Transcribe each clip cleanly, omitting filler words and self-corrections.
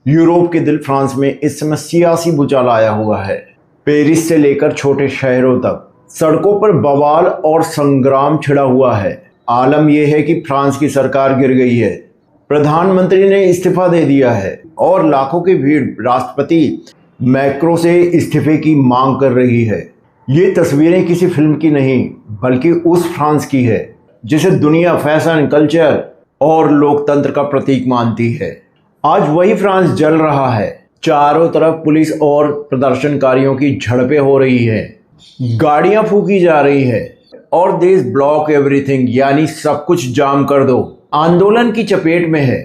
Europe के दिल France में इस समय सियासी भूचाल आया हुआ है। पेरिस से लेकर छोटे शहरों तक सड़कों पर बवाल और संग्राम छिड़ा हुआ है। आलम यह है कि फ्रांस की सरकार गिर गई है, प्रधानमंत्री ने इस्तीफा दे दिया है और लाखों की भीड़ राष्ट्रपति मैक्रो से इस्तीफे की मांग कर रही है। ये तस्वीरें किसी फिल्म की नहीं बल्कि उस फ्रांस की है जिसे दुनिया फैशन, कल्चर और लोकतंत्र का प्रतीक मानती है। आज वही फ्रांस जल रहा है। चारों तरफ पुलिस और प्रदर्शनकारियों की झड़पें हो रही है, गाड़ियां फूकी जा रही है और देश ब्लॉक एवरीथिंग यानी सब कुछ जाम कर दो आंदोलन की चपेट में है।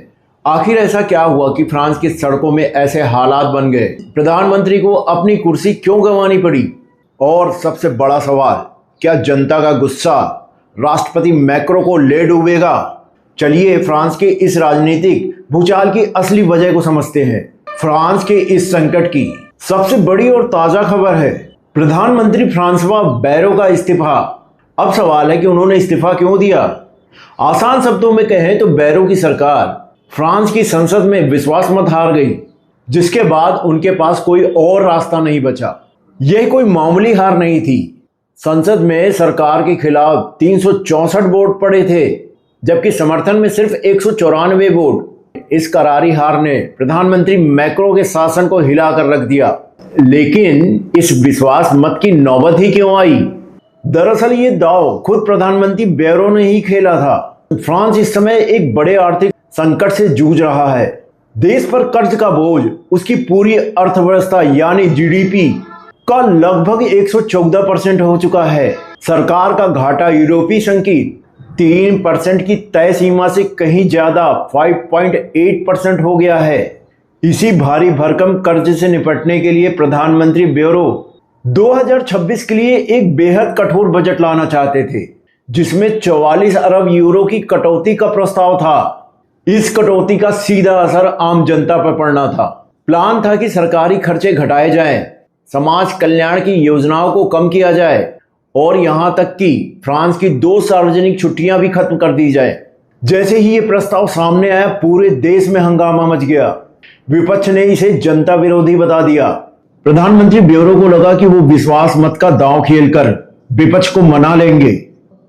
आखिर ऐसा क्या हुआ कि फ्रांस की सड़कों में ऐसे हालात बन गए? प्रधानमंत्री को अपनी कुर्सी क्यों गंवानी पड़ी? और सबसे बड़ा सवाल, क्या जनता का गुस्सा राष्ट्रपति मैक्रो को ले डूबेगा? चलिए फ्रांस के इस राजनीतिक भूचाल की असली वजह को समझते हैं। फ्रांस के इस संकट की सबसे बड़ी और ताजा खबर है प्रधानमंत्री फ्रांसवा बैरो का इस्तीफा। अब सवाल है कि उन्होंने इस्तीफा क्यों दिया? आसान शब्दों में कहें तो बैरो की सरकार फ्रांस की संसद में विश्वास मत हार गई, जिसके बाद उनके पास कोई और रास्ता नहीं बचा। यह कोई मामूली हार नहीं थी। संसद में सरकार के खिलाफ 364 वोट पड़े थे, जबकि समर्थन में सिर्फ 194 वोट। इस करारी हार ने प्रधानमंत्री मैक्रो के शासन को हिलाकर रख दिया। लेकिन इस विश्वास मत की नौबत ही क्यों आई? दरअसल ये दांव खुद प्रधानमंत्री बैरो ने ही खेला था। फ्रांस इस समय एक बड़े आर्थिक संकट से जूझ रहा है। देश पर कर्ज का बोझ उसकी पूरी अर्थव्यवस्था यानी जीडीपी का लगभग 114% हो चुका है। सरकार का घाटा यूरोपीय संघ की 3% की तय सीमा से कहीं ज्यादा 5.8% हो गया है। इसी भारी भरकम कर्ज से निपटने के लिए प्रधानमंत्री बैरो 2026 के लिए एक बेहद कठोर बजट लाना चाहते थे, जिसमें 44 अरब यूरो की कटौती का प्रस्ताव था। इस कटौती का सीधा असर आम जनता पर पड़ना था। प्लान था कि सरकारी खर्चे घटाए जाएं, समाज कल्याण की योजनाओं को कम किया जाए और यहां तक कि फ्रांस की 2 सार्वजनिक छुट्टियां भी खत्म कर दी जाए। जैसे ही ये प्रस्ताव सामने आया, पूरे देश में हंगामा मच गया। विपक्ष ने इसे जनता विरोधी बता दिया। प्रधानमंत्री बैरो को लगा कि वो विश्वास मत का दांव खेलकर विपक्ष को मना लेंगे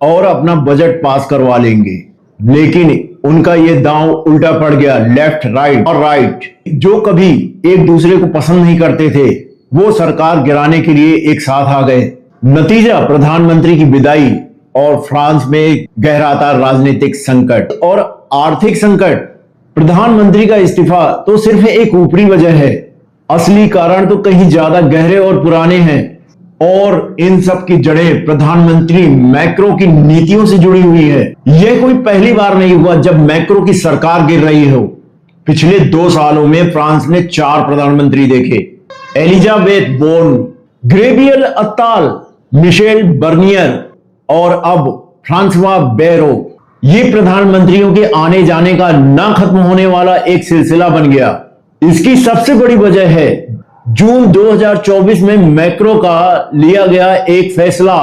और अपना बजट पास करवा लेंगे, लेकिन उनका ये दांव उल्टा पड़ गया। लेफ्ट, राइट और राइट, जो कभी एक दूसरे को पसंद नहीं करते थे, वो सरकार गिराने के लिए एक साथ आ गए। नतीजा प्रधानमंत्री की विदाई और फ्रांस में गहराता राजनीतिक संकट और आर्थिक संकट। प्रधानमंत्री का इस्तीफा तो सिर्फ एक ऊपरी वजह है, असली कारण तो कहीं ज्यादा गहरे और पुराने हैं। और इन सब की जड़ें प्रधानमंत्री मैक्रो की नीतियों से जुड़ी हुई है। यह कोई पहली बार नहीं हुआ जब मैक्रो की सरकार गिर रही हो। पिछले 2 सालों में फ्रांस ने 4 प्रधानमंत्री देखे, Elisabeth Borne, Gabriel Attal, Michel Barnier और अब फ्रांसवा बैरो। ये प्रधानमंत्रियों के आने जाने का ना खत्म होने वाला एक सिलसिला बन गया। इसकी सबसे बड़ी वजह है जून 2024 में मैक्रो का लिया गया एक फैसला।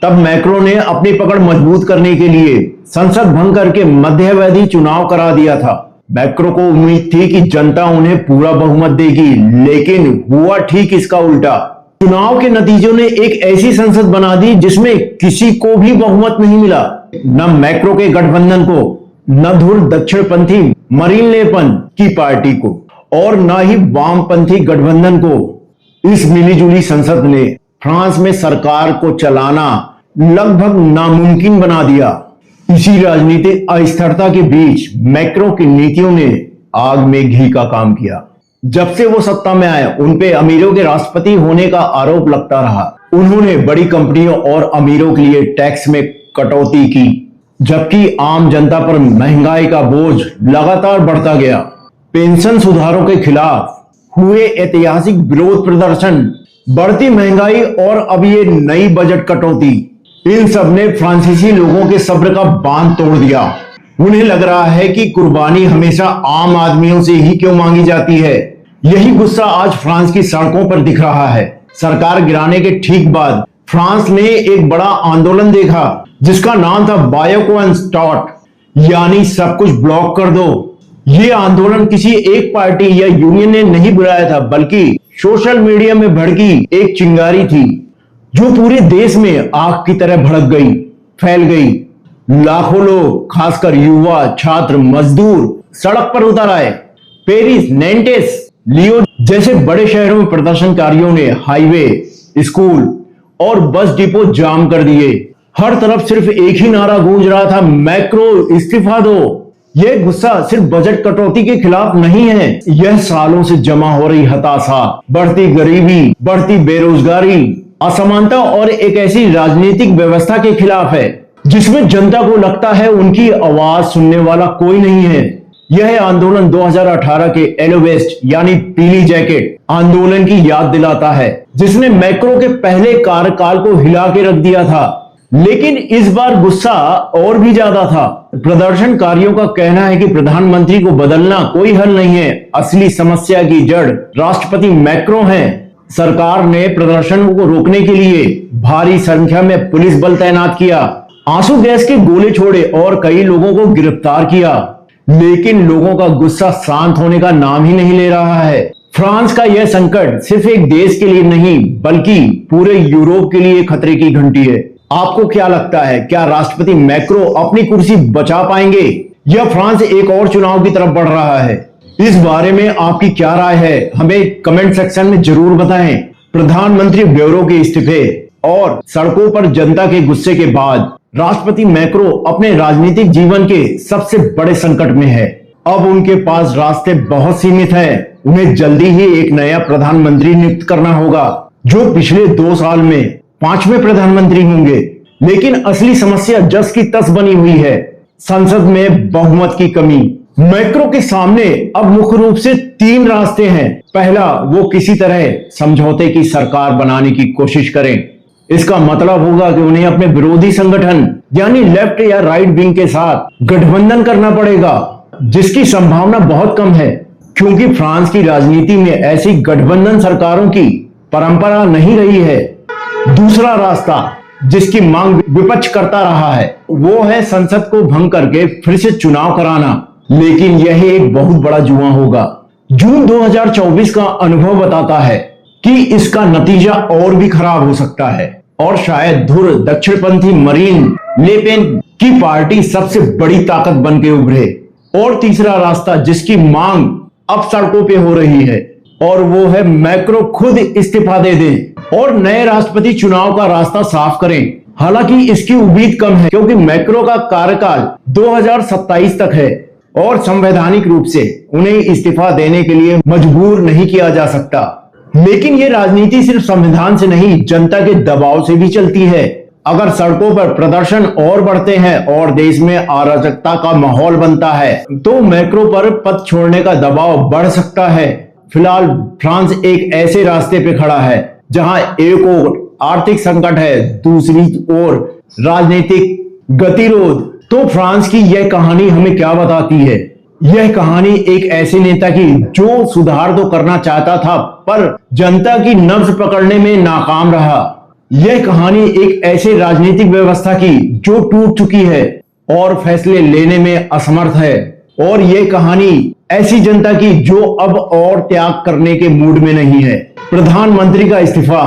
तब मैक्रो ने अपनी पकड़ मजबूत करने के लिए संसद भंग करके मध्यावधि चुनाव करा दिया था। मैक्रो को उम्मीद थी कि जनता उन्हें पूरा बहुमत देगी, लेकिन हुआ ठीक इसका उल्टा। चुनाव के नतीजों ने एक ऐसी संसद बना दी जिसमें किसी को भी बहुमत नहीं मिला। न मैक्रो के गठबंधन को, न धुर दक्षिणपंथी मरीन ले पेन की पार्टी को और न ही वामपंथी गठबंधन को। इस मिलीजुली संसद ने फ्रांस में सरकार को चलाना लगभग नामुमकिन बना दिया। इसी राजनीतिक अस्थिरता के बीच मैक्रो की नीतियों ने आग में घी का काम किया। जब से वो सत्ता में आए, उनपे अमीरों के राष्ट्रपति होने का आरोप लगता रहा। उन्होंने बड़ी कंपनियों और अमीरों के लिए टैक्स में कटौती की, जबकि आम जनता पर महंगाई का बोझ लगातार बढ़ता गया। पेंशन सुधारों के खिलाफ हुए ऐतिहासिक विरोध प्रदर्शन, बढ़ती महंगाई और अब ये नई बजट कटौती, इन सब ने फ्रांसीसी लोगों के सब्र का बांध तोड़ दिया। उन्हें लग रहा है कि कुर्बानी हमेशा आम आदमियों से ही क्यों मांगी जाती है। यही गुस्सा आज फ्रांस की सड़कों पर दिख रहा है। सरकार गिराने के ठीक बाद फ्रांस ने एक बड़ा आंदोलन देखा जिसका नाम था बायोकॉन स्टार्ट, यानी सब कुछ ब्लॉक कर दो। ये आंदोलन किसी एक पार्टी या यूनियन ने नहीं बुलाया था, बल्कि सोशल मीडिया में भड़की एक चिंगारी थी जो पूरे देश में आग की तरह भड़क गई, फैल गई। लाखों लोग, खासकर युवा, छात्र, मजदूर सड़क पर उतर आए। पेरिस, नैंटेस, लियो जैसे बड़े शहरों में प्रदर्शनकारियों ने हाईवे, स्कूल और बस डिपो जाम कर दिए। हर तरफ सिर्फ एक ही नारा गूंज रहा था, मैक्रो इस्तीफा दो। यह गुस्सा सिर्फ बजट कटौती के खिलाफ नहीं है, यह सालों से जमा हो रही हताशा, बढ़ती गरीबी, बढ़ती बेरोजगारी, असमानता और एक ऐसी राजनीतिक व्यवस्था के खिलाफ है जिसमें जनता को लगता है उनकी आवाज सुनने वाला कोई नहीं है। यह आंदोलन 2018 के येलो वेस्ट यानी पीली जैकेट आंदोलन की याद दिलाता है, जिसने मैक्रो के पहले कार्यकाल को हिला के रख दिया था। लेकिन इस बार गुस्सा और भी ज्यादा था। प्रदर्शनकारियों का कहना है कि प्रधानमंत्री को बदलना कोई हल नहीं है, असली समस्या की जड़ राष्ट्रपति मैक्रो हैं। सरकार ने प्रदर्शनों को रोकने के लिए भारी संख्या में पुलिस बल तैनात किया, आंसू गैस के गोले छोड़े और कई लोगों को गिरफ्तार किया। लेकिन लोगों का गुस्सा शांत होने का नाम ही नहीं ले रहा है। फ्रांस का यह संकट सिर्फ एक देश के लिए नहीं, बल्कि पूरे यूरोप के लिए खतरे की घंटी है। आपको क्या लगता है, क्या राष्ट्रपति मैक्रो अपनी कुर्सी बचा पाएंगे या फ्रांस एक और चुनाव की तरफ बढ़ रहा है? इस बारे में आपकी क्या राय है, हमें कमेंट सेक्शन में जरूर बताएं। प्रधानमंत्री ब्यूरो के इस्तीफे और सड़कों पर जनता के गुस्से के बाद राष्ट्रपति मैक्रो अपने राजनीतिक जीवन के सबसे बड़े संकट में है। अब उनके पास रास्ते बहुत सीमित हैं। उन्हें जल्दी ही एक नया प्रधानमंत्री नियुक्त करना होगा, जो पिछले 2 साल में 5वें प्रधानमंत्री होंगे। लेकिन असली समस्या जस की तस बनी हुई है, संसद में बहुमत की कमी। मैक्रो के सामने अब मुख्य रूप से 3 रास्ते हैं। पहला, वो किसी तरह समझौते की सरकार बनाने की कोशिश करें। इसका मतलब होगा कि उन्हें अपने विरोधी संगठन यानी लेफ्ट या राइट विंग के साथ गठबंधन करना पड़ेगा, जिसकी संभावना बहुत कम है, क्योंकि फ्रांस की राजनीति में ऐसी गठबंधन सरकारों की परंपरा नहीं रही है। दूसरा रास्ता, जिसकी मांग विपक्ष करता रहा है, वो है संसद को भंग करके फिर से चुनाव कराना। लेकिन यह एक बहुत बड़ा जुआ होगा। जून 2024 का अनुभव बताता है कि इसका नतीजा और भी खराब हो सकता है और शायद धुर दक्षिणपंथी मरीन ले पेन की पार्टी सबसे बड़ी ताकत बन के उभरे। और तीसरा रास्ता, जिसकी मांग अब सड़कों पे हो रही है, और वो है मैक्रो खुद इस्तीफा दे दें और नए राष्ट्रपति चुनाव का रास्ता साफ करें। हालांकि इसकी उम्मीद कम है, क्योंकि मैक्रो का कार्यकाल 2027 तक है और संवैधानिक रूप से उन्हें इस्तीफा देने के लिए मजबूर नहीं किया जा सकता। लेकिन ये राजनीति सिर्फ संविधान से नहीं, जनता के दबाव से भी चलती है। अगर सड़कों पर प्रदर्शन और बढ़ते हैं और देश में अराजकता का माहौल बनता है, तो मैक्रो पर पद छोड़ने का दबाव बढ़ सकता है। फिलहाल फ्रांस एक ऐसे रास्ते पे खड़ा है जहां एक ओर आर्थिक संकट है, दूसरी ओर राजनीतिक गतिरोध। तो फ्रांस की यह कहानी हमें क्या बताती है? यह कहानी एक ऐसे नेता की जो सुधार तो करना चाहता था, पर जनता की नब्ज पकड़ने में नाकाम रहा। यह कहानी एक ऐसे राजनीतिक व्यवस्था की जो टूट चुकी है और फैसले लेने में असमर्थ है। और यह कहानी ऐसी जनता की जो अब और त्याग करने के मूड में नहीं है। प्रधानमंत्री का इस्तीफा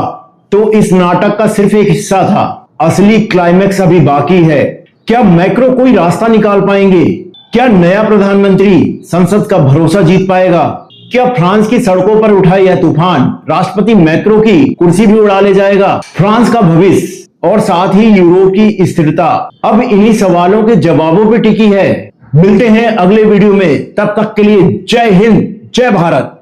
तो इस नाटक का सिर्फ एक हिस्सा था, असली क्लाइमैक्स अभी बाकी है। क्या मैक्रो कोई रास्ता निकाल पाएंगे? क्या नया प्रधानमंत्री संसद का भरोसा जीत पाएगा? क्या फ्रांस की सड़कों पर उठा यह तूफान राष्ट्रपति मैक्रो की कुर्सी भी उड़ा ले जाएगा? फ्रांस का भविष्य और साथ ही यूरोप की स्थिरता अब इन्हीं सवालों के जवाबों पर टिकी है। मिलते हैं अगले वीडियो में, तब तक के लिए जय हिंद, जय भारत।